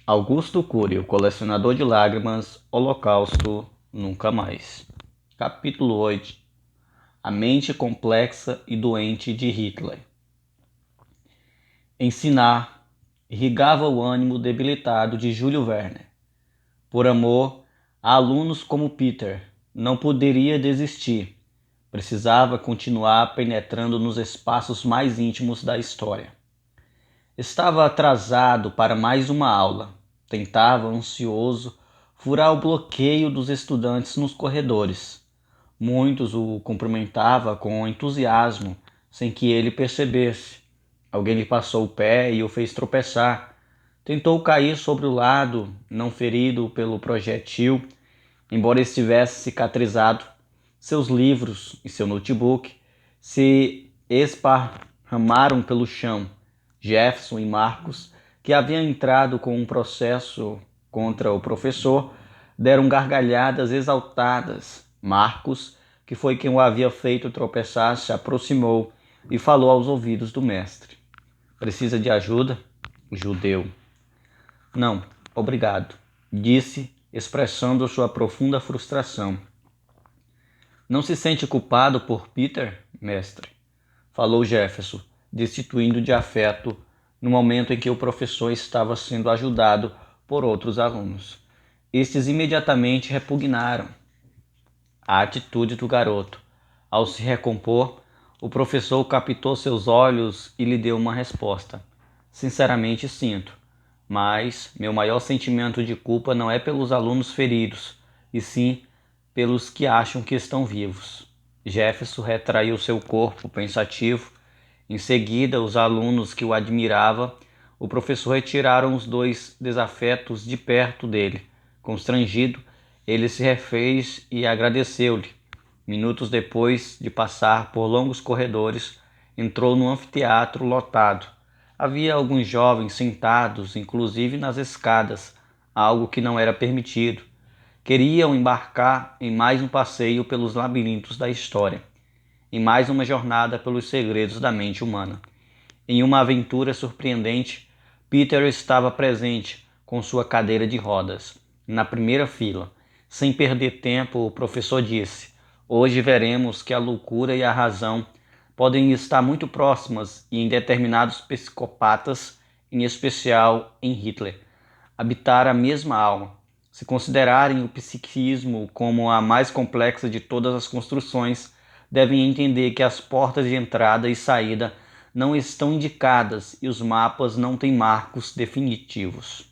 Augusto Cury, o colecionador de lágrimas, Holocausto, nunca mais. Capítulo 8. A mente complexa e doente de Hitler. Ensinar irrigava o ânimo debilitado de Júlio Werner. Por amor a alunos como Peter, não poderia desistir. Precisava continuar penetrando nos espaços mais íntimos da história. Estava atrasado para mais uma aula. Tentava, ansioso, furar o bloqueio dos estudantes nos corredores. Muitos o cumprimentavam com entusiasmo, sem que ele percebesse. Alguém lhe passou o pé e o fez tropeçar. Tentou cair sobre o lado, não ferido pelo projetil, embora estivesse cicatrizado. Seus livros e seu notebook se esparramaram pelo chão. Jefferson e Marcos, que haviam entrado com um processo contra o professor, deram gargalhadas exaltadas. Marcos, que foi quem o havia feito tropeçar, se aproximou e falou aos ouvidos do mestre. Precisa de ajuda? O judeu. Não, obrigado, disse, expressando sua profunda frustração. Não se sente culpado por Peter, mestre? Falou Jefferson, destituindo de afeto no momento em que o professor estava sendo ajudado por outros alunos. Estes imediatamente repugnaram a atitude do garoto. Ao se recompor, o professor captou seus olhos e lhe deu uma resposta. Sinceramente sinto, mas meu maior sentimento de culpa não é pelos alunos feridos, e sim pelos que acham que estão vivos. Jefferson retraiu seu corpo pensativo. Em seguida, os alunos que o admiravam, o professor retiraram os dois desafetos de perto dele. Constrangido, ele se refez e agradeceu-lhe. Minutos depois de passar por longos corredores, entrou no anfiteatro lotado. Havia alguns jovens sentados, inclusive nas escadas, algo que não era permitido. Queriam embarcar em mais um passeio pelos labirintos da história, em mais uma jornada pelos segredos da mente humana. Em uma aventura surpreendente, Peter estava presente com sua cadeira de rodas, na primeira fila. Sem perder tempo, o professor disse: hoje veremos que a loucura e a razão podem estar muito próximas e em determinados psicopatas, em especial em Hitler, habitar a mesma alma. Se considerarem o psiquismo como a mais complexa de todas as construções, devem entender que as portas de entrada e saída não estão indicadas e os mapas não têm marcos definitivos.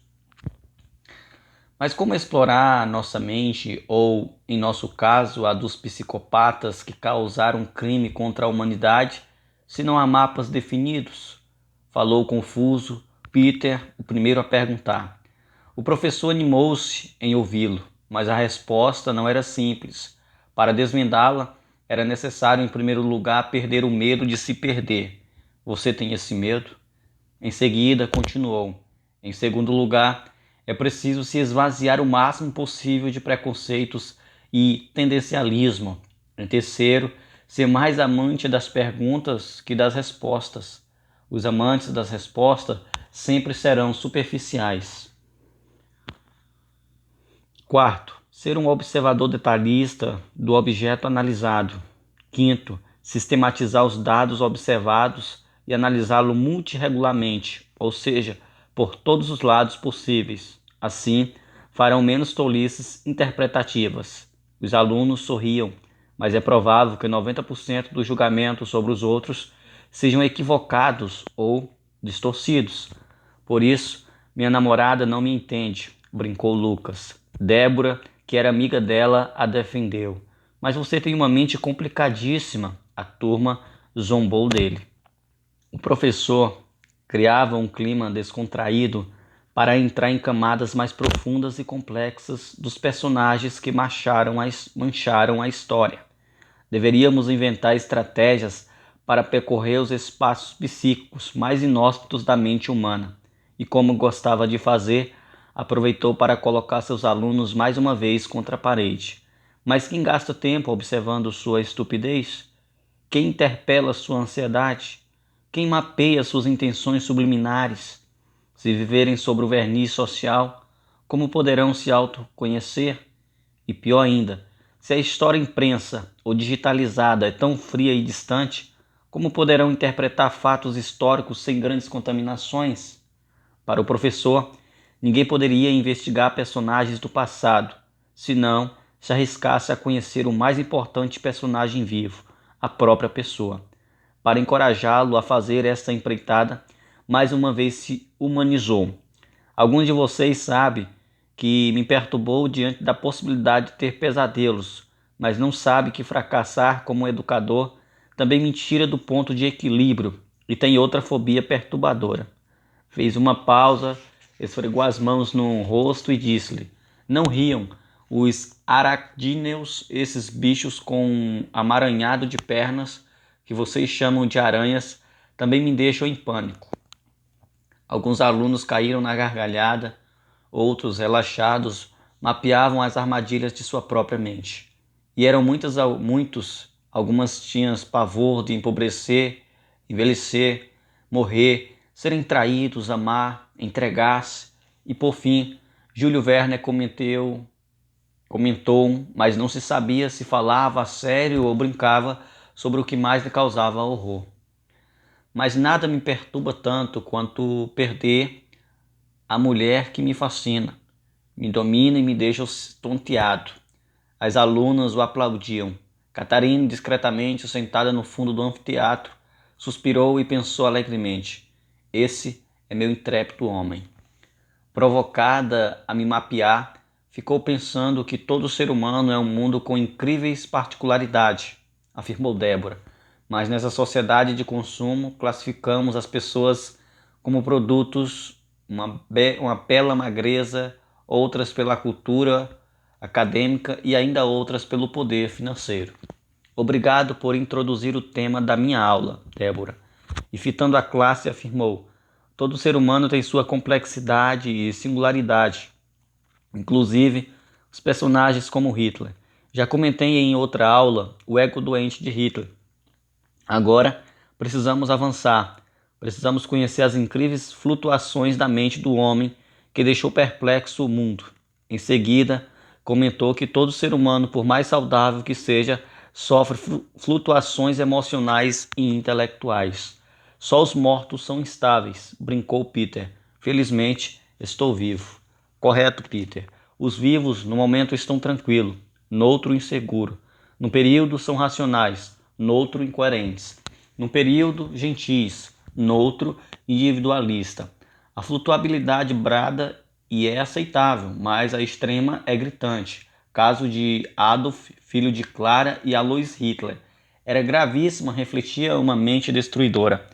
Mas como explorar nossa mente, ou, em nosso caso, a dos psicopatas que causaram crime contra a humanidade, se não há mapas definidos? Falou confuso Peter, o primeiro a perguntar. O professor animou-se em ouvi-lo, mas a resposta não era simples. Para desvendá-la, era necessário, em primeiro lugar, perder o medo de se perder. Você tem esse medo? Em seguida, continuou. Em segundo lugar, é preciso se esvaziar o máximo possível de preconceitos e tendencialismo. Em terceiro, ser mais amante das perguntas que das respostas. Os amantes das respostas sempre serão superficiais. Quarto, ser um observador detalhista do objeto analisado. Quinto, sistematizar os dados observados e analisá-lo multirregularmente, ou seja, por todos os lados possíveis. Assim, farão menos tolices interpretativas. Os alunos sorriam, mas é provável que 90% dos julgamentos sobre os outros sejam equivocados ou distorcidos. Por isso, minha namorada não me entende, brincou Lucas. Débora, que era amiga dela, a defendeu. Mas você tem uma mente complicadíssima. A turma zombou dele. O professor criava um clima descontraído para entrar em camadas mais profundas e complexas dos personagens que mancharam a história. Deveríamos inventar estratégias para percorrer os espaços psíquicos mais inóspitos da mente humana. E como gostava de fazer, aproveitou para colocar seus alunos mais uma vez contra a parede. Mas quem gasta tempo observando sua estupidez? Quem interpela sua ansiedade? Quem mapeia suas intenções subliminares? Se viverem sobre o verniz social, como poderão se autoconhecer? E pior ainda, se a história impressa ou digitalizada é tão fria e distante, como poderão interpretar fatos históricos sem grandes contaminações? Para o professor, ninguém poderia investigar personagens do passado, senão se arriscasse a conhecer o mais importante personagem vivo, a própria pessoa. Para encorajá-lo a fazer esta empreitada, mais uma vez se humanizou. Alguns de vocês sabem que me perturbou diante da possibilidade de ter pesadelos, mas não sabe que fracassar como educador também me tira do ponto de equilíbrio e tem outra fobia perturbadora. Fez uma pausa, esfregou as mãos no rosto e disse-lhe: Não riam, os aracnídeos, esses bichos com um amaranhado de pernas que vocês chamam de aranhas, também me deixam em pânico. Alguns alunos caíram na gargalhada, outros, relaxados, mapeavam as armadilhas de sua própria mente. E eram muitos, algumas tinham pavor de empobrecer, envelhecer, morrer, serem traídos, amar, entregar-se. E por fim, Júlio Verne comentou, mas não se sabia se falava a sério ou brincava sobre o que mais lhe causava horror. Mas nada me perturba tanto quanto perder a mulher que me fascina, me domina e me deixa tonteado. As alunas o aplaudiam. Catarina, discretamente sentada no fundo do anfiteatro, suspirou e pensou alegremente: Esse é meu intrépido homem. Provocada a me mapear, ficou pensando que todo ser humano é um mundo com incríveis particularidades, afirmou Débora. Mas nessa sociedade de consumo, classificamos as pessoas como produtos, uma bela magreza, outras pela cultura acadêmica e ainda outras pelo poder financeiro. Obrigado por introduzir o tema da minha aula, Débora. E fitando a classe, afirmou: Todo ser humano tem sua complexidade e singularidade, inclusive os personagens como Hitler. Já comentei em outra aula o ego doente de Hitler. Agora precisamos avançar. Precisamos conhecer as incríveis flutuações da mente do homem que deixou perplexo o mundo. Em seguida, comentou que todo ser humano, por mais saudável que seja, sofre flutuações emocionais e intelectuais. Só os mortos são instáveis, brincou Peter. Felizmente, estou vivo. Correto, Peter. Os vivos, no momento, estão tranquilos, noutro inseguro. No período, são racionais, noutro incoerentes. Num período, gentis, noutro individualista. A flutuabilidade brada e é aceitável, mas a extrema é gritante. Caso de Adolf, filho de Clara e Alois Hitler. Era gravíssima, refletia uma mente destruidora.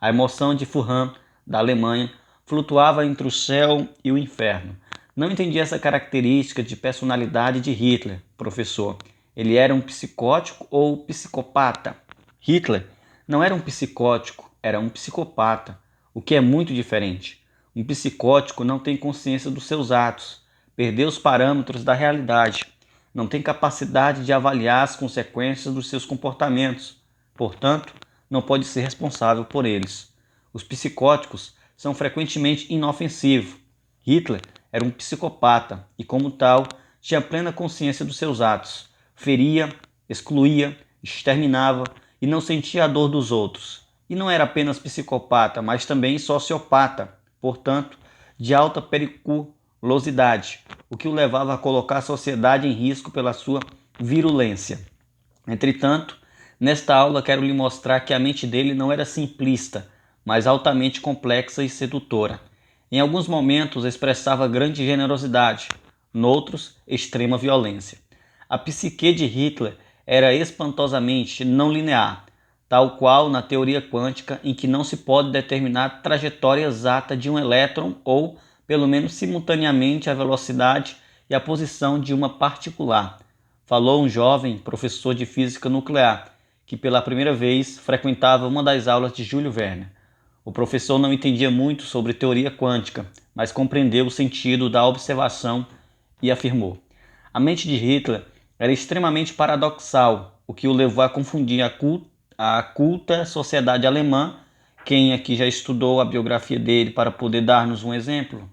A emoção de Furran, da Alemanha, flutuava entre o céu e o inferno. Não entendi essa característica de personalidade de Hitler, professor. Ele era um psicótico ou psicopata? Hitler não era um psicótico, era um psicopata, o que é muito diferente. Um psicótico não tem consciência dos seus atos, perdeu os parâmetros da realidade, não tem capacidade de avaliar as consequências dos seus comportamentos, portanto, não pode ser responsável por eles. Os psicóticos são frequentemente inofensivos. Hitler era um psicopata e, como tal, tinha plena consciência dos seus atos. Feria, excluía, exterminava e não sentia a dor dos outros. E não era apenas psicopata, mas também sociopata, portanto, de alta periculosidade, o que o levava a colocar a sociedade em risco pela sua virulência. Entretanto, nesta aula quero lhe mostrar que a mente dele não era simplista, mas altamente complexa e sedutora. Em alguns momentos expressava grande generosidade, noutros, extrema violência. A psique de Hitler era espantosamente não linear, tal qual na teoria quântica, em que não se pode determinar a trajetória exata de um elétron ou, pelo menos simultaneamente, a velocidade e a posição de uma particular. Falou um jovem professor de física nuclear, que pela primeira vez frequentava uma das aulas de Júlio Verne. O professor não entendia muito sobre teoria quântica, mas compreendeu o sentido da observação e afirmou: a mente de Hitler era extremamente paradoxal, o que o levou a confundir a culta sociedade alemã Quem aqui já estudou a biografia dele para poder dar-nos um exemplo?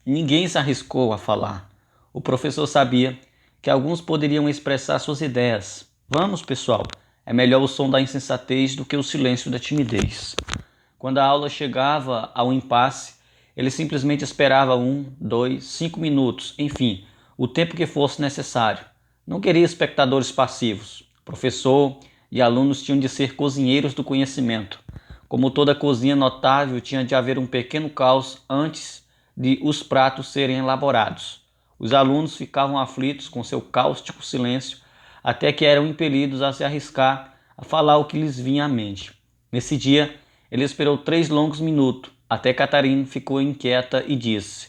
Ninguém se arriscou a falar. O professor sabia que alguns poderiam expressar suas ideias. Vamos, pessoal, é melhor o som da insensatez do que o silêncio da timidez. Quando a aula chegava ao impasse, ele simplesmente esperava 1, 2, 5 minutos, enfim, o tempo que fosse necessário. Não queria espectadores passivos. O professor e alunos tinham de ser cozinheiros do conhecimento. Como toda cozinha notável, tinha de haver um pequeno caos antes de os pratos serem elaborados. Os alunos ficavam aflitos com seu cáustico silêncio, até que eram impelidos a se arriscar a falar o que lhes vinha à mente. Nesse dia, ele esperou 3 longos minutos, até Catarina ficou inquieta e disse: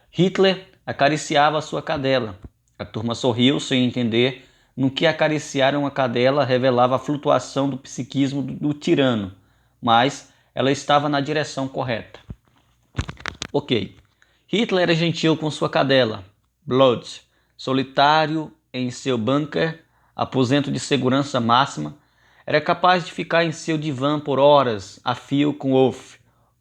Hitler acariciava a sua cadela. A turma sorriu sem entender. No que acariciar uma cadela revelava a flutuação do psiquismo do tirano, mas ela estava na direção correta. Ok. Hitler era gentil com sua cadela, Blood, solitário em seu bunker, aposento de segurança máxima, era capaz de ficar em seu divã por horas a fio com Wolf,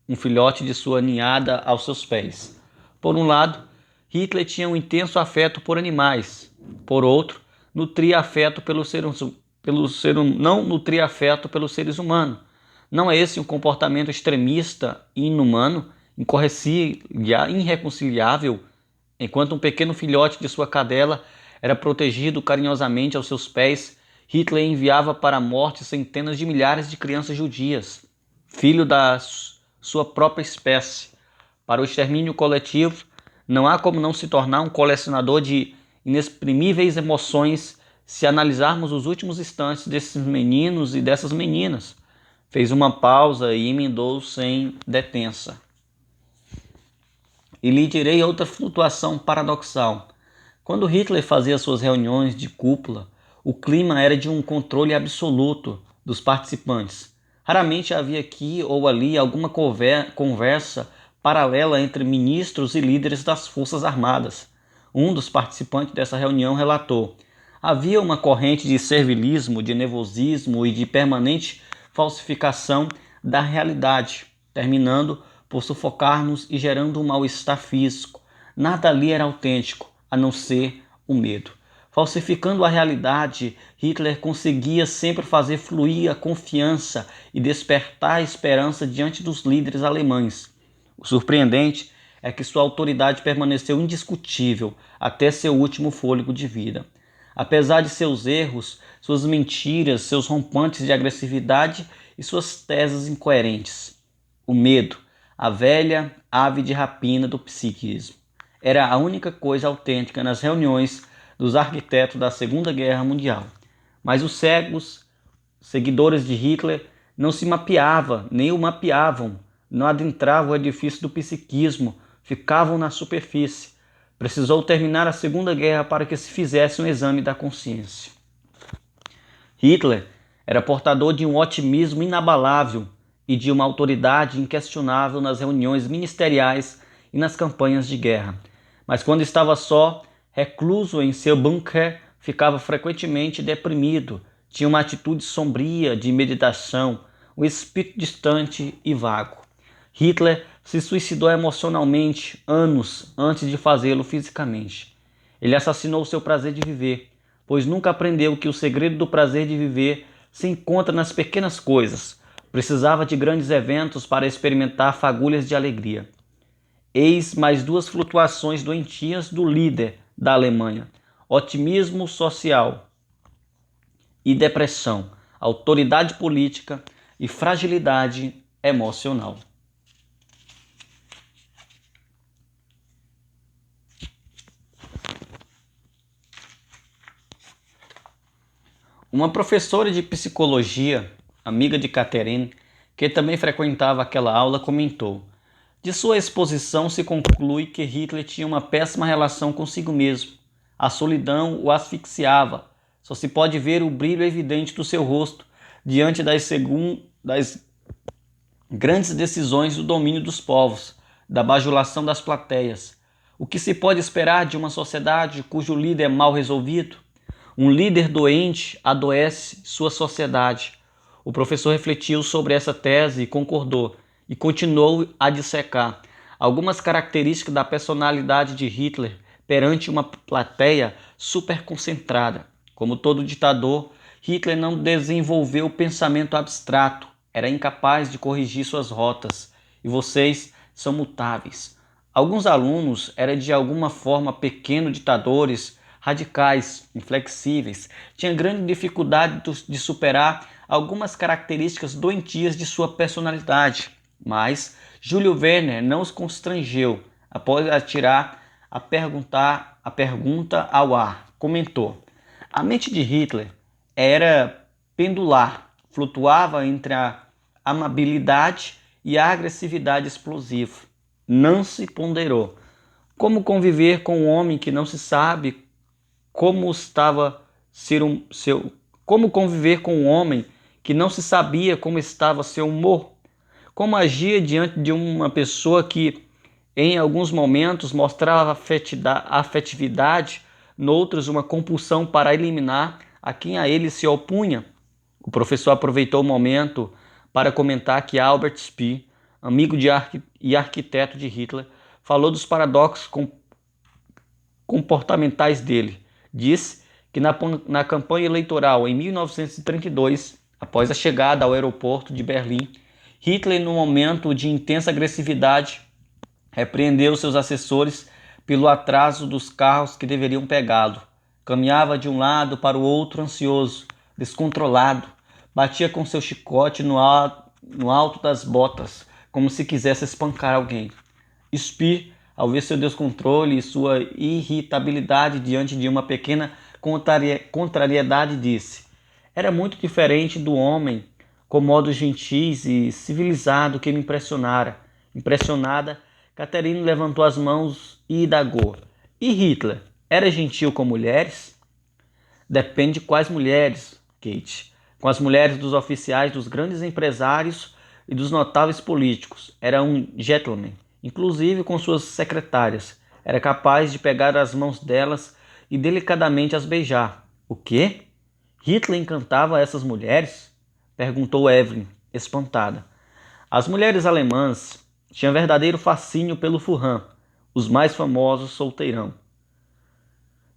um filhote de sua ninhada aos seus pés. Por um lado, Hitler tinha um intenso afeto por animais. Por outro, não nutria afeto pelos seres humanos. Não é esse um comportamento extremista e inumano, irreconciliável, enquanto um pequeno filhote de sua cadela era protegido carinhosamente aos seus pés, Hitler enviava para a morte centenas de milhares de crianças judias, filho da sua própria espécie. Para o extermínio coletivo, não há como não se tornar um colecionador de inexprimíveis emoções se analisarmos os últimos instantes desses meninos e dessas meninas. Fez uma pausa e emendou sem detença. E lhe direi outra flutuação paradoxal. Quando Hitler fazia suas reuniões de cúpula, o clima era de um controle absoluto dos participantes. Raramente havia aqui ou ali alguma conversa paralela entre ministros e líderes das Forças Armadas. Um dos participantes dessa reunião relatou: havia uma corrente de servilismo, de nervosismo e de permanente falsificação da realidade, terminando por sufocar-nos e gerando um mal-estar físico. Nada ali era autêntico, a não ser o medo. Falsificando a realidade, Hitler conseguia sempre fazer fluir a confiança e despertar a esperança diante dos líderes alemães. O surpreendente é que sua autoridade permaneceu indiscutível até seu último fôlego de vida. Apesar de seus erros, suas mentiras, seus rompantes de agressividade e suas teses incoerentes. O medo, a velha ave de rapina do psiquismo, era a única coisa autêntica nas reuniões dos arquitetos da Segunda Guerra Mundial. Mas os cegos, seguidores de Hitler, não se mapeavam, nem o mapeavam, não adentravam o edifício do psiquismo, ficavam na superfície. Precisou terminar a Segunda Guerra para que se fizesse um exame da consciência. Hitler era portador de um otimismo inabalável e de uma autoridade inquestionável nas reuniões ministeriais e nas campanhas de guerra. Mas quando estava só, recluso em seu bunker, ficava frequentemente deprimido, tinha uma atitude sombria de meditação, um espírito distante e vago. Hitler se suicidou emocionalmente anos antes de fazê-lo fisicamente. Ele assassinou seu prazer de viver, pois nunca aprendeu que o segredo do prazer de viver se encontra nas pequenas coisas. Precisava de grandes eventos para experimentar fagulhas de alegria. Eis mais 2 flutuações doentias do líder da Alemanha: otimismo social e depressão, autoridade política e fragilidade emocional. Uma professora de psicologia, amiga de Catherine, que também frequentava aquela aula, comentou: de sua exposição se conclui que Hitler tinha uma péssima relação consigo mesmo. A solidão o asfixiava. Só se pode ver o brilho evidente do seu rosto diante das grandes decisões do domínio dos povos, da bajulação das plateias. O que se pode esperar de uma sociedade cujo líder é mal resolvido? Um líder doente adoece sua sociedade. O professor refletiu sobre essa tese e concordou, e continuou a dissecar algumas características da personalidade de Hitler perante uma plateia superconcentrada. Como todo ditador, Hitler não desenvolveu pensamento abstrato, era incapaz de corrigir suas rotas, e vocês são mutáveis. Alguns alunos eram de alguma forma pequenos ditadores, radicais, inflexíveis, tinham grande dificuldade de superar algumas características doentias de sua personalidade, mas Júlio Werner não os constrangeu. Após atirar a pergunta ao ar, comentou: a mente de Hitler era pendular, flutuava entre a amabilidade e a agressividade explosiva. Não se ponderou. Como conviver com um homem que não se sabe como estava como conviver com um homem que não se sabia como estava seu humor? Como agir diante de uma pessoa que em alguns momentos mostrava afetividade, noutros uma compulsão para eliminar a quem a ele se opunha? O professor aproveitou o momento para comentar que Albert Speer, amigo e arquiteto de Hitler, falou dos paradoxos comportamentais dele. Disse que na campanha eleitoral em 1932, após a chegada ao aeroporto de Berlim, Hitler, num momento de intensa agressividade, repreendeu seus assessores pelo atraso dos carros que deveriam pegá-lo. Caminhava de um lado para o outro ansioso, descontrolado, batia com seu chicote no alto das botas, como se quisesse espancar alguém. Speer, ao ver seu descontrole e sua irritabilidade diante de uma pequena contrariedade, disse: era muito diferente do homem com modos gentis e civilizado que me impressionara. Impressionada, Catherine levantou as mãos e indagou: e Hitler era gentil com mulheres? Depende de quais mulheres, Kate. Com as mulheres dos oficiais, dos grandes empresários e dos notáveis políticos. Era um gentleman, inclusive com suas secretárias. Era capaz de pegar as mãos delas e delicadamente as beijar. O quê? Hitler encantava essas mulheres? Perguntou Evelyn, espantada. As mulheres alemãs tinham verdadeiro fascínio pelo Furran, os mais famosos solteirão.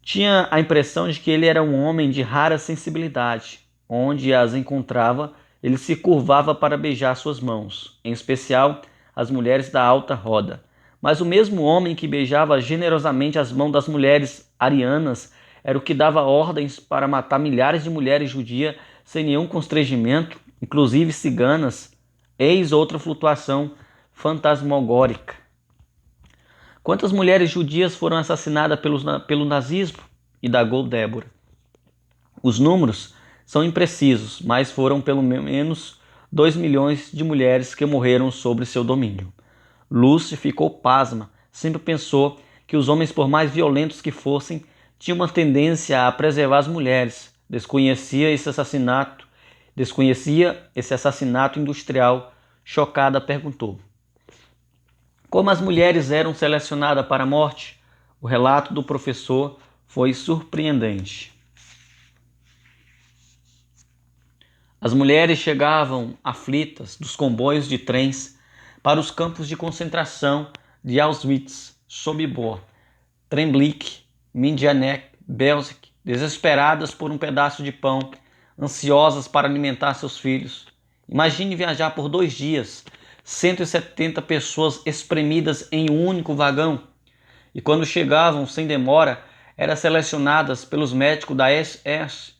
Tinha a impressão de que ele era um homem de rara sensibilidade. Onde as encontrava, ele se curvava para beijar suas mãos, em especial as mulheres da alta roda. Mas o mesmo homem que beijava generosamente as mãos das mulheres arianas era o que dava ordens para matar milhares de mulheres judias sem nenhum constrangimento, inclusive ciganas. Eis outra flutuação fantasmagórica. Quantas mulheres judias foram assassinadas pelo nazismo? Indagou Débora. Os números são imprecisos, mas foram pelo menos 2 milhões de mulheres que morreram sob seu domínio. Lucy ficou pasma. Sempre pensou que os homens, por mais violentos que fossem, tinham uma tendência a preservar as mulheres. Desconhecia esse assassinato industrial. Chocada, perguntou: como as mulheres eram selecionadas para a morte? O relato do professor foi surpreendente. As mulheres chegavam aflitas dos comboios de trens para os campos de concentração de Auschwitz, Sobibor, Treblinka, Majdanek, Belzec, desesperadas por um pedaço de pão, ansiosas para alimentar seus filhos. Imagine viajar por 2 dias, 170 pessoas espremidas em um único vagão. E quando chegavam, sem demora, eram selecionadas pelos médicos da SS.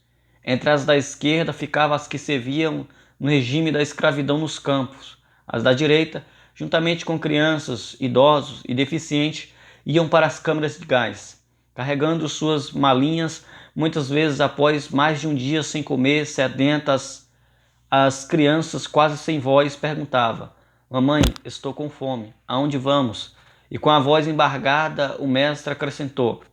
Entre as da esquerda ficavam as que serviam no regime da escravidão nos campos. As da direita, juntamente com crianças, idosos e deficientes, iam para as câmaras de gás, carregando suas malinhas, muitas vezes após mais de um dia sem comer, sedentas. As crianças, quase sem voz, perguntavam: mamãe, estou com fome, aonde vamos? E com a voz embargada, o mestre acrescentou: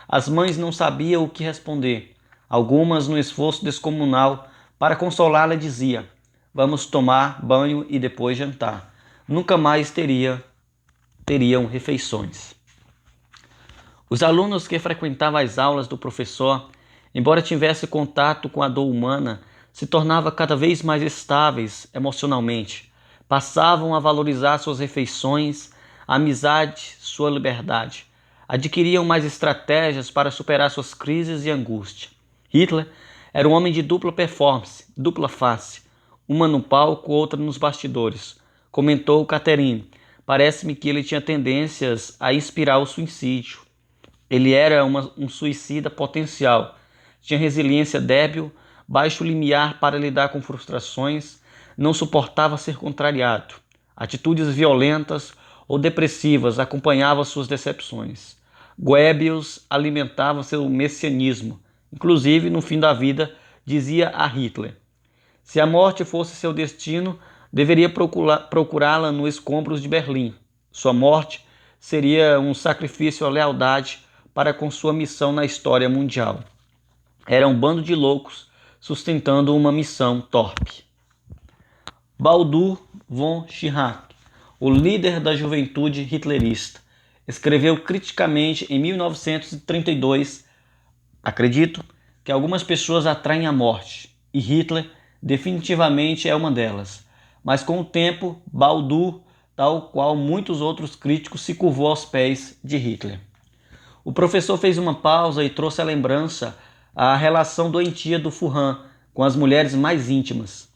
as mães não sabiam o que responder. Algumas, no esforço descomunal para consolá-la, dizia: vamos tomar banho e depois jantar. Nunca mais teriam refeições. Os alunos que frequentavam as aulas do professor, embora tivessem contato com a dor humana, se tornavam cada vez mais estáveis emocionalmente. Passavam a valorizar suas refeições, a amizade, sua liberdade. Adquiriam mais estratégias para superar suas crises e angústia. Hitler era um homem de dupla performance, dupla face, uma no palco, outra nos bastidores. Comentou Catherine. Parece-me que ele tinha tendências a inspirar o suicídio. Ele era um suicida potencial. Tinha resiliência débil, baixo limiar para lidar com frustrações, não suportava ser contrariado. Atitudes violentas ou depressivas acompanhavam suas decepções. Goebbels alimentava seu messianismo. Inclusive, no fim da vida, dizia a Hitler: se a morte fosse seu destino, deveria procurá-la nos escombros de Berlim. Sua morte seria um sacrifício à lealdade para com sua missão na história mundial. Era um bando de loucos sustentando uma missão torpe. Baldur von Schirach, o líder da juventude hitlerista, escreveu criticamente em 1932: acredito que algumas pessoas atraem a morte, e Hitler definitivamente é uma delas. Mas com o tempo, Baldur, tal qual muitos outros críticos, se curvou aos pés de Hitler. O professor fez uma pausa e trouxe à lembrança a relação doentia do Furran com as mulheres mais íntimas.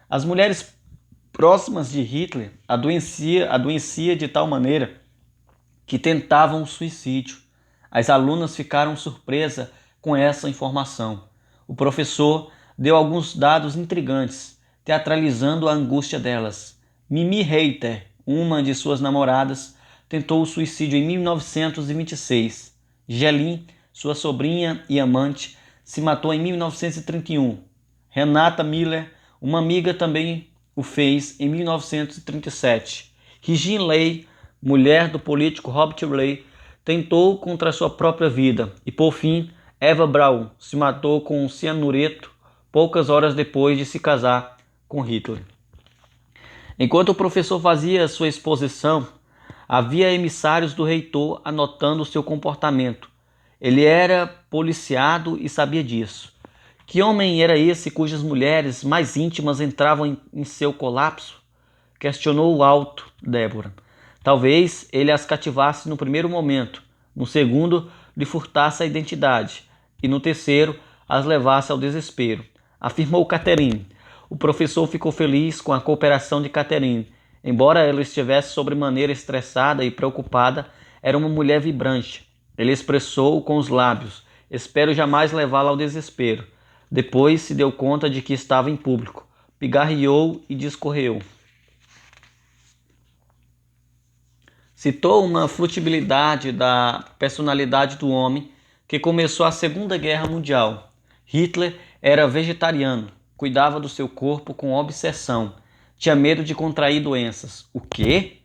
As mulheres próximas de Hitler adoecia de tal maneira que tentavam o suicídio. As alunas ficaram surpresas com essa informação. O professor deu alguns dados intrigantes, teatralizando a angústia delas. Mimi Reiter, uma de suas namoradas, tentou o suicídio em 1926. Gelin, sua sobrinha e amante, se matou em 1931. Renata Miller, uma amiga, também o fez em 1937. Regine Lay, mulher do político Robert Lay, tentou contra sua própria vida. E, por fim, Eva Braun se matou com um cianureto poucas horas depois de se casar com Hitler. Enquanto o professor fazia sua exposição, havia emissários do reitor anotando seu comportamento. Ele era policiado e sabia disso. Que homem era esse cujas mulheres mais íntimas entravam em seu colapso? Questionou alto Débora. Talvez ele as cativasse no primeiro momento, no segundo lhe furtasse a identidade e no terceiro as levasse ao desespero, afirmou Catherine. O professor ficou feliz com a cooperação de Catherine. Embora ela estivesse sobremaneira estressada e preocupada, era uma mulher vibrante. Ele expressou com os lábios: espero jamais levá-la ao desespero. Depois se deu conta de que estava em público. Pigarreou e discorreu. Citou uma frutibilidade da personalidade do homem que começou a Segunda Guerra Mundial. Hitler era vegetariano, cuidava do seu corpo com obsessão, tinha medo de contrair doenças. O quê?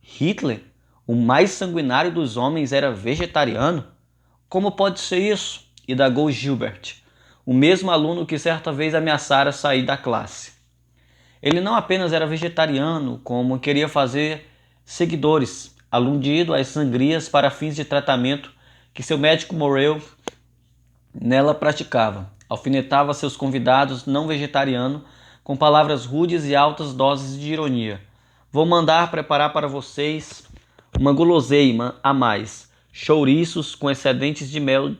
Hitler, o mais sanguinário dos homens, era vegetariano? Como pode ser isso? Indagou Gilbert, o mesmo aluno que certa vez ameaçara sair da classe. Ele não apenas era vegetariano, como queria fazer seguidores, aludindo às sangrias para fins de tratamento que seu médico Morrell nela praticava. Alfinetava seus convidados não vegetarianos com palavras rudes e altas doses de ironia. Vou mandar preparar para vocês uma guloseima a mais, chouriços com excedentes de mel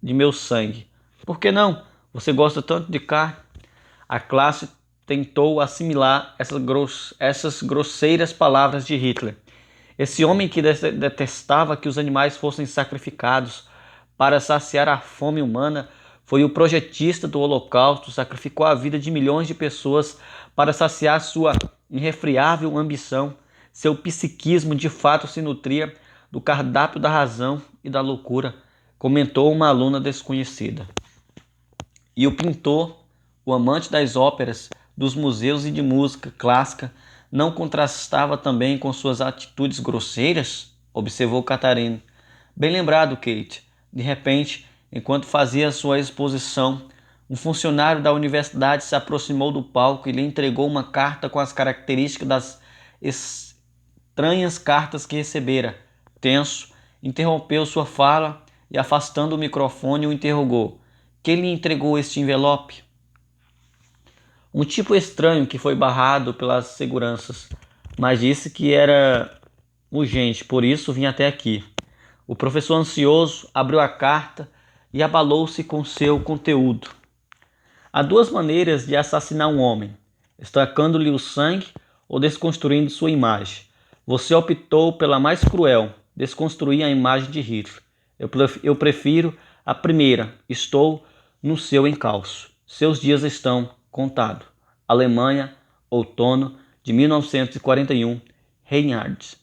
de meu sangue. Por que não? Você gosta tanto de carne? A classe tentou assimilar essas grosseiras palavras de Hitler. Esse homem que detestava que os animais fossem sacrificados para saciar a fome humana foi o projetista do Holocausto, sacrificou a vida de milhões de pessoas para saciar sua irrefriável ambição. Seu psiquismo de fato se nutria do cardápio da razão e da loucura, comentou uma aluna desconhecida. E o pintor, o amante das óperas, dos museus e de música clássica, não contrastava também com suas atitudes grosseiras? Observou Catherine. Bem lembrado, Kate. De repente, enquanto fazia sua exposição, um funcionário da universidade se aproximou do palco e lhe entregou uma carta com as características das estranhas cartas que recebera. Tenso, interrompeu sua fala e, afastando o microfone, o interrogou. Quem lhe entregou este envelope? Um tipo estranho que foi barrado pelas seguranças, mas disse que era urgente, por isso vim até aqui. O professor ansioso abriu a carta e abalou-se com seu conteúdo. Há duas maneiras de assassinar um homem: estancando-lhe o sangue ou desconstruindo sua imagem. Você optou pela mais cruel, desconstruir a imagem de Hitler. Eu prefiro a primeira. Estou no seu encalço. Seus dias estão contados. Alemanha, outono de 1941, Reinhard.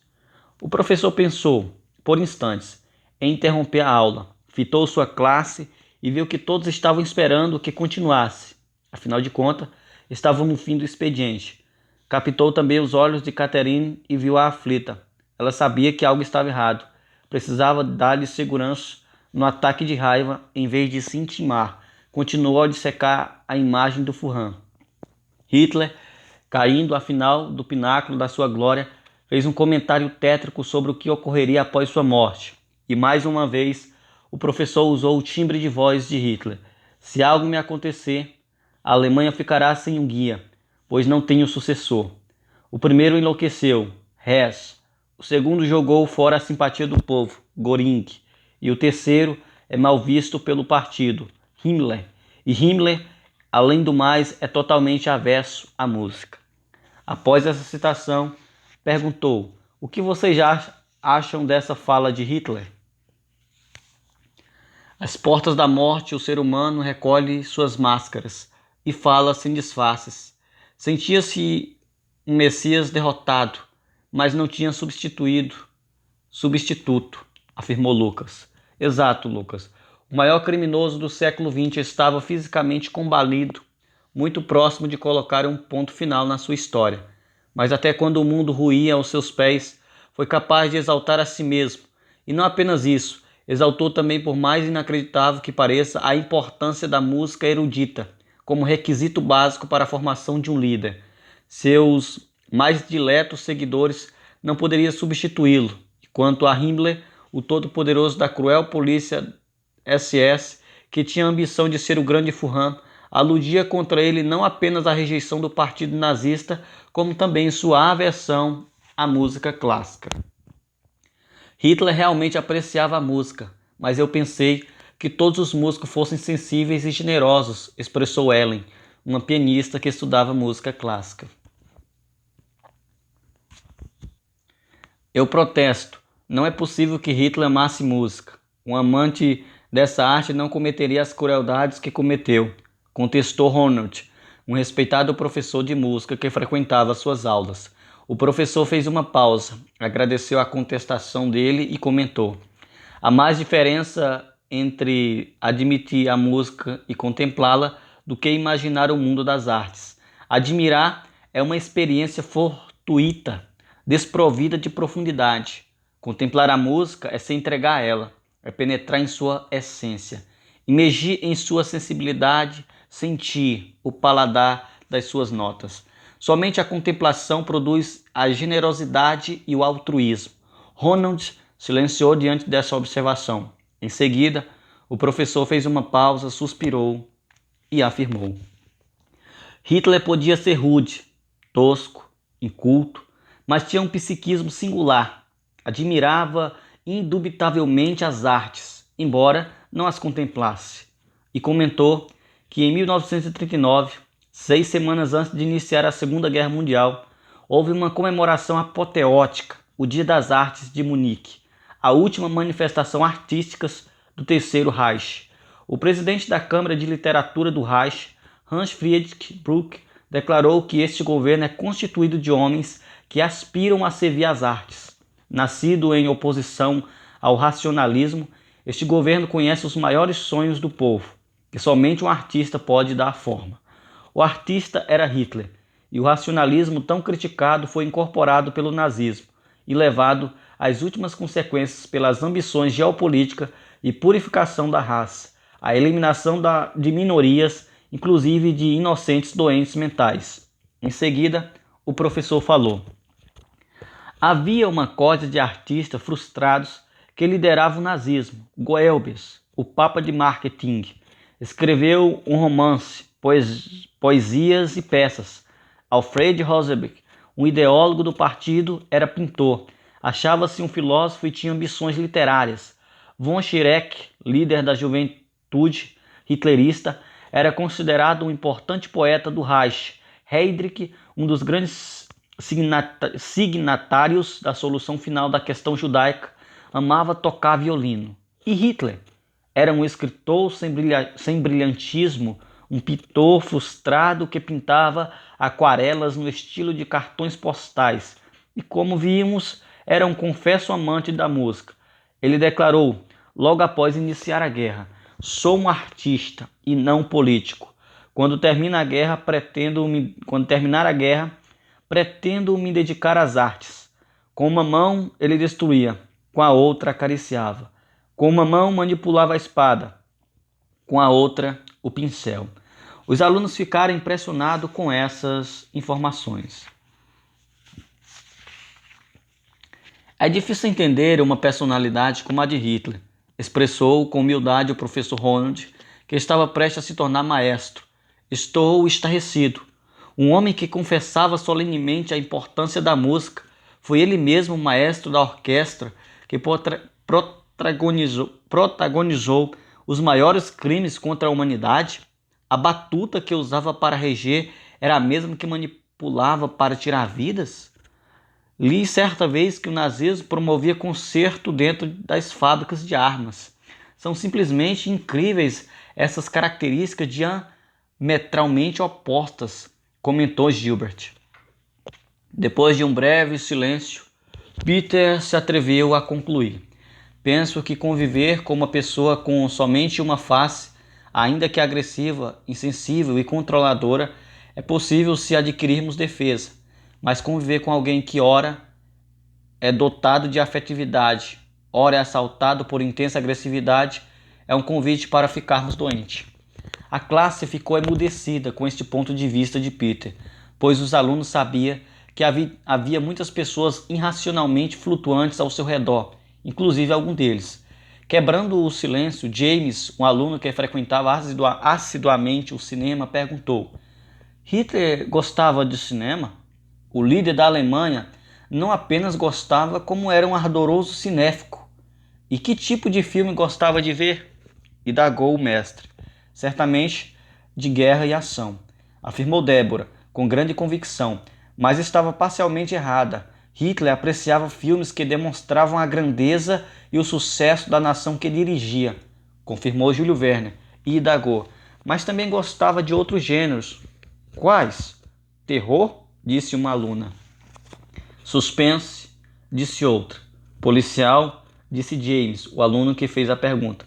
O professor pensou, por instantes, em interromper a aula. Fitou sua classe e viu que todos estavam esperando que continuasse. Afinal de contas, estavam no fim do expediente. Captou também os olhos de Catherine e viu-a aflita. Ela sabia que algo estava errado. Precisava dar-lhe segurança no ataque de raiva em vez de se intimar. Continuou a dissecar a imagem do Fuhrer. Hitler, caindo afinal do pináculo da sua glória, fez um comentário tétrico sobre o que ocorreria após sua morte. E mais uma vez, o professor usou o timbre de voz de Hitler. Se algo me acontecer, a Alemanha ficará sem um guia, pois não tem o sucessor. O primeiro enlouqueceu, Hess. O segundo jogou fora a simpatia do povo, Göring. E o terceiro é mal visto pelo partido, Himmler. E Himmler, além do mais, é totalmente avesso à música. Após essa citação, perguntou: o que vocês já acham dessa fala de Hitler? Às portas da morte, o ser humano recolhe suas máscaras e fala sem disfarces. Sentia-se um Messias derrotado, mas não tinha substituto, afirmou Lucas. Exato, Lucas. O maior criminoso do século XX estava fisicamente combalido, muito próximo de colocar um ponto final na sua história. Mas até quando o mundo ruía aos seus pés, foi capaz de exaltar a si mesmo. E não apenas isso, exaltou também, por mais inacreditável que pareça, a importância da música erudita, como requisito básico para a formação de um líder. Seus mais diletos seguidores não poderiam substituí-lo. Quanto a Himmler, o todo-poderoso da cruel polícia SS, que tinha a ambição de ser o grande Fuhrer, aludia contra ele não apenas a rejeição do partido nazista, como também sua aversão à música clássica. Hitler realmente apreciava a música, mas eu pensei que todos os músicos fossem sensíveis e generosos, expressou Ellen, uma pianista que estudava música clássica. Eu protesto. Não é possível que Hitler amasse música. Um amante dessa arte não cometeria as crueldades que cometeu, contestou Ronald, um respeitado professor de música que frequentava suas aulas. O professor fez uma pausa, agradeceu a contestação dele e comentou: há mais diferença entre admitir a música e contemplá-la do que imaginar o mundo das artes. Admirar é uma experiência fortuita, desprovida de profundidade. Contemplar a música é se entregar a ela, é penetrar em sua essência, imergir em sua sensibilidade, sentir o paladar das suas notas. Somente a contemplação produz a generosidade e o altruísmo. Ronald silenciou diante dessa observação. Em seguida, o professor fez uma pausa, suspirou e afirmou: Hitler podia ser rude, tosco, inculto, mas tinha um psiquismo singular. Admirava indubitavelmente as artes, embora não as contemplasse. E comentou que em 1939, 6 semanas antes de iniciar a Segunda Guerra Mundial, houve uma comemoração apoteótica, o Dia das Artes de Munique, a última manifestação artística do Terceiro Reich. O presidente da Câmara de Literatura do Reich, Hans Friedrich Bruck, declarou que este governo é constituído de homens que aspiram a servir as artes. Nascido em oposição ao racionalismo, este governo conhece os maiores sonhos do povo, que somente um artista pode dar forma. O artista era Hitler, e o racionalismo tão criticado foi incorporado pelo nazismo e levado às últimas consequências pelas ambições geopolíticas e purificação da raça, a eliminação de minorias, inclusive de inocentes doentes mentais. Em seguida, o professor falou: havia uma corda de artistas frustrados que lideravam o nazismo. Goebbels, o papa de marketing, escreveu um romance, poesias e peças. Alfred Rosebeck, um ideólogo do partido, era pintor. Achava-se um filósofo e tinha ambições literárias. Von Schirach, líder da juventude hitlerista, era considerado um importante poeta do Reich. Heydrich, um dos grandes signatários da solução final da questão judaica, amava tocar violino. E Hitler? Era um escritor sem brilhantismo, um pintor frustrado que pintava aquarelas no estilo de cartões postais. E como vimos, era um confesso amante da música. Ele declarou, logo após iniciar a guerra: "Sou um artista e não político. Quando terminar a guerra, pretendo me dedicar às artes." Com uma mão ele destruía, com a outra acariciava. Com uma mão manipulava a espada, com a outra o pincel. Os alunos ficaram impressionados com essas informações. É difícil entender uma personalidade como a de Hitler, expressou com humildade o professor Ronald, que estava prestes a se tornar maestro. Estou estarrecido. Um homem que confessava solenemente a importância da música, foi ele mesmo o maestro da orquestra que protagonizou os maiores crimes contra a humanidade. A batuta que usava para reger era a mesma que manipulava para tirar vidas? Li certa vez que o nazismo promovia concerto dentro das fábricas de armas. São simplesmente incríveis essas características diametralmente opostas, comentou Gilbert. Depois de um breve silêncio, Peter se atreveu a concluir: "Penso que conviver com uma pessoa com somente uma face, ainda que agressiva, insensível e controladora, é possível se adquirirmos defesa. Mas conviver com alguém que ora é dotado de afetividade, ora é assaltado por intensa agressividade, é um convite para ficarmos doentes." A classe ficou emudecida com este ponto de vista de Peter, pois os alunos sabiam que havia muitas pessoas irracionalmente flutuantes ao seu redor, inclusive algum deles. Quebrando o silêncio, James, um aluno que frequentava assiduamente o cinema, perguntou: "Hitler gostava de cinema?" O líder da Alemanha não apenas gostava, como era um ardoroso cinéfico. "E que tipo de filme gostava de ver?" indagou o mestre. "Certamente de guerra e ação", afirmou Débora, com grande convicção, mas estava parcialmente errada. Hitler apreciava filmes que demonstravam a grandeza e o sucesso da nação que dirigia, confirmou Júlio Verne, e indagou: "Mas também gostava de outros gêneros." "Quais?" "Terror?" disse uma aluna. "Suspense?" disse outra. "Policial?" disse James, o aluno que fez a pergunta.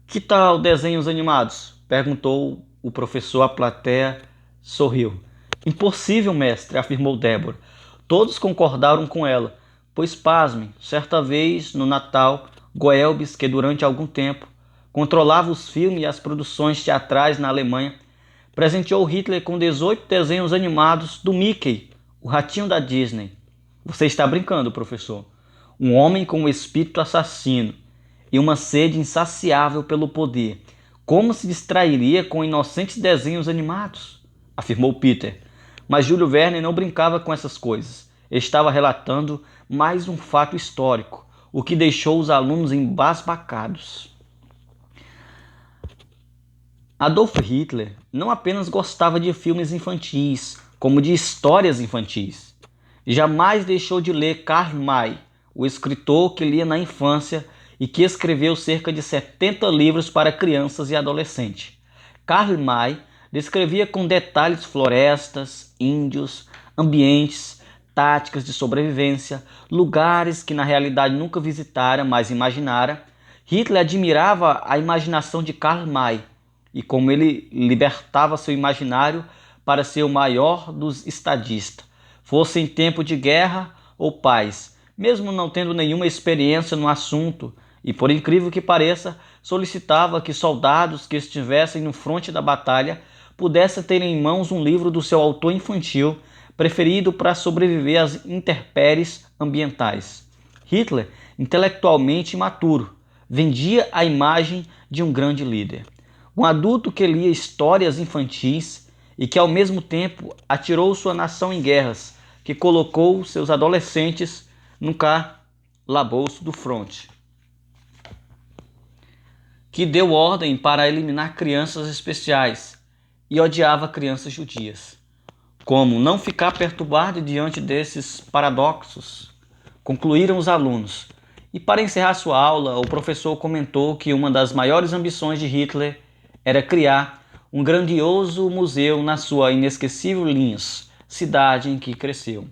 "Que tal desenhos animados?" perguntou o professor. A plateia sorriu. "Impossível, mestre", afirmou Débora. Todos concordaram com ela, pois, pasmem, certa vez, no Natal, Goebbels, que durante algum tempo controlava os filmes e as produções teatrais na Alemanha, presenteou Hitler com 18 desenhos animados do Mickey, o ratinho da Disney. "Você está brincando, professor." "Um homem com um espírito assassino e uma sede insaciável pelo poder, como se distrairia com inocentes desenhos animados?" afirmou Peter. Mas Júlio Verne não brincava com essas coisas. Estava relatando mais um fato histórico, o que deixou os alunos embasbacados. Adolf Hitler não apenas gostava de filmes infantis, como de histórias infantis. Jamais deixou de ler Karl May, o escritor que lia na infância e que escreveu cerca de 70 livros para crianças e adolescentes. Karl May descrevia com detalhes florestas, índios, ambientes, táticas de sobrevivência, lugares que na realidade nunca visitara, mas imaginara. Hitler admirava a imaginação de Karl May e como ele libertava seu imaginário para ser o maior dos estadistas, fosse em tempo de guerra ou paz, mesmo não tendo nenhuma experiência no assunto, e por incrível que pareça, solicitava que soldados que estivessem no fronte da batalha pudessem ter em mãos um livro do seu autor infantil preferido para sobreviver às intempéries ambientais. Hitler, intelectualmente imaturo, vendia a imagem de um grande líder. Um adulto que lia histórias infantis e que ao mesmo tempo atirou sua nação em guerras, que colocou seus adolescentes no calabouço do fronte, que deu ordem para eliminar crianças especiais e odiava crianças judias. Como não ficar perturbado diante desses paradoxos? Concluíram os alunos. E para encerrar sua aula, o professor comentou que uma das maiores ambições de Hitler era criar um grandioso museu na sua inesquecível Linz, cidade em que cresceu.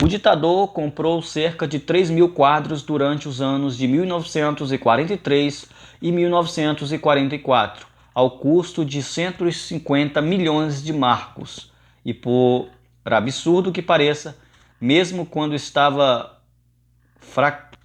O ditador comprou cerca de 3.000 quadros durante os anos de 1943 e 1944, ao custo de 150 milhões de marcos. E por absurdo que pareça, mesmo quando estava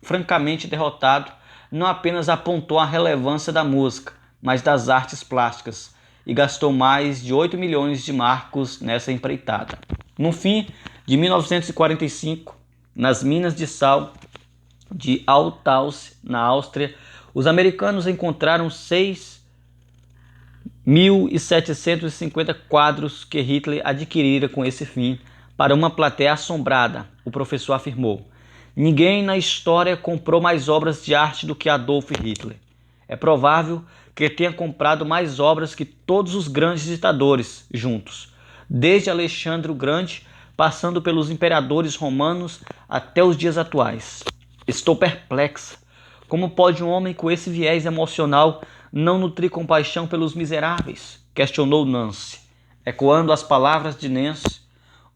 francamente derrotado, não apenas apontou a relevância da música, mas das artes plásticas, e gastou mais de 8 milhões de marcos nessa empreitada. No fim de 1945, nas minas de sal de Althaus, na Áustria, os americanos encontraram 6.750 quadros que Hitler adquirira com esse fim. Para uma plateia assombrada, o professor afirmou: ninguém na história comprou mais obras de arte do que Adolf Hitler. É provável que tenha comprado mais obras que todos os grandes ditadores juntos, desde Alexandre o Grande, passando pelos imperadores romanos até os dias atuais. Estou perplexa. Como pode um homem com esse viés emocional não nutrir compaixão pelos miseráveis? Questionou Nancy, ecoando as palavras de Nancy,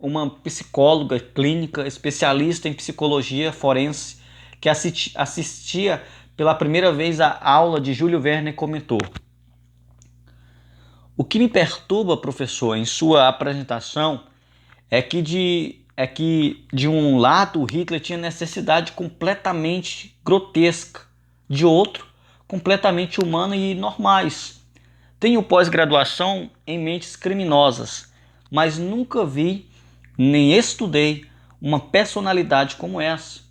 uma psicóloga clínica especialista em psicologia forense que assistia pela primeira vez à aula de Júlio Verne, comentou: o que me perturba, professor, em sua apresentação é que de um lado o Hitler tinha necessidade completamente grotesca, de outro completamente humana e normais. Tenho pós-graduação em mentes criminosas, mas nunca vi nem estudei uma personalidade como essa.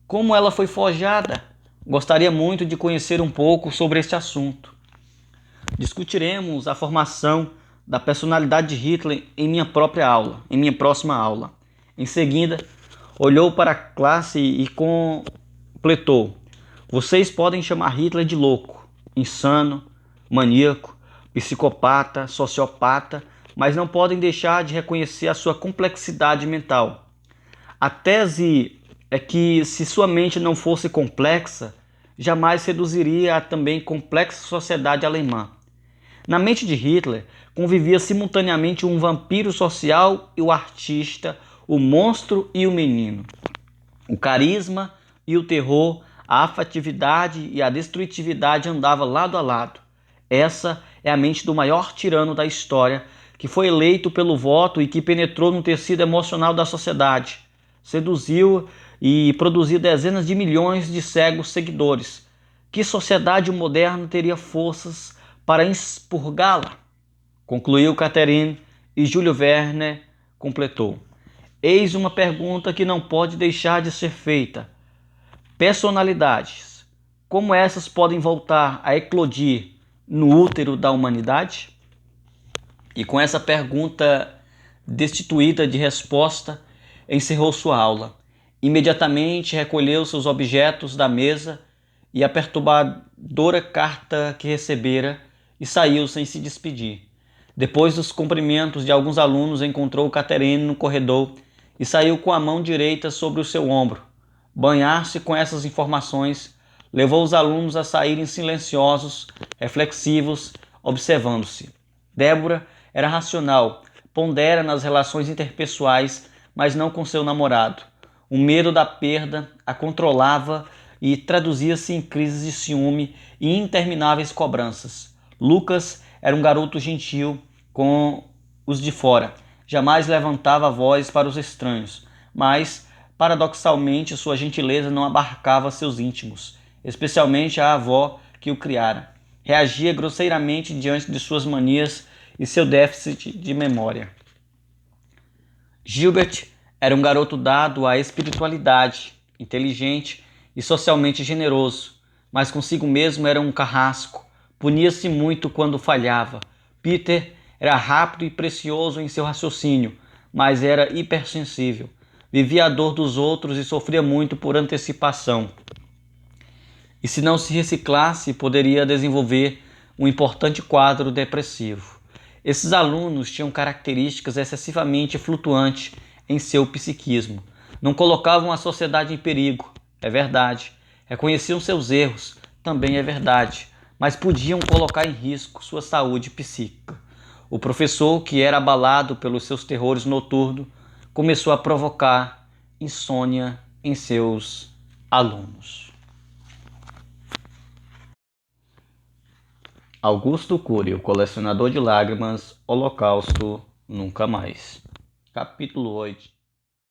Como ela foi forjada? Gostaria muito de conhecer um pouco sobre este assunto. Discutiremos a formação da personalidade de Hitler em minha próxima aula. Em seguida, olhou para a classe e completou: vocês podem chamar Hitler de louco, insano, maníaco, psicopata, sociopata, mas não podem deixar de reconhecer a sua complexidade mental. A tese é que, se sua mente não fosse complexa, jamais reduziria a também complexa sociedade alemã. Na mente de Hitler convivia simultaneamente um vampiro social e o artista, o monstro e o menino, o carisma e o terror, a afetividade e a destrutividade andavam lado a lado. Essa é a mente do maior tirano da história, que foi eleito pelo voto e que penetrou no tecido emocional da sociedade, seduziu e produziu dezenas de milhões de cegos seguidores. Que sociedade moderna teria forças para expurgá-la? Concluiu Catherine, e Júlio Verne completou: eis uma pergunta que não pode deixar de ser feita. Personalidades, como essas podem voltar a eclodir no útero da humanidade? E com essa pergunta destituída de resposta, encerrou sua aula. Imediatamente recolheu seus objetos da mesa e a perturbadora carta que recebera e saiu sem se despedir. Depois dos cumprimentos de alguns alunos, encontrou Catherine no corredor e saiu com a mão direita sobre o seu ombro. Banhar-se com essas informações levou os alunos a saírem silenciosos, reflexivos, observando-se. Débora era racional, pondera nas relações interpessoais, mas não com seu namorado. O medo da perda a controlava e traduzia-se em crises de ciúme e intermináveis cobranças. Lucas era um garoto gentil com os de fora. Jamais levantava a voz para os estranhos, mas, paradoxalmente, sua gentileza não abarcava seus íntimos, especialmente a avó que o criara. Reagia grosseiramente diante de suas manias e seu déficit de memória. Gilbert era um garoto dado à espiritualidade, inteligente e socialmente generoso, mas consigo mesmo era um carrasco, Punia-se muito quando falhava. Peter era rápido e precioso em seu raciocínio, mas era hipersensível. Vivia a dor dos outros e sofria muito por antecipação. E se não se reciclasse, poderia desenvolver um importante quadro depressivo. Esses alunos tinham características excessivamente flutuantes em seu psiquismo. Não colocavam a sociedade em perigo, é verdade. Reconheciam seus erros, também é verdade. Mas podiam colocar em risco sua saúde psíquica. O professor, que era abalado pelos seus terrores noturnos, começou a provocar insônia em seus alunos. Augusto Cury, o colecionador de lágrimas, Holocausto, nunca mais. Capítulo 8.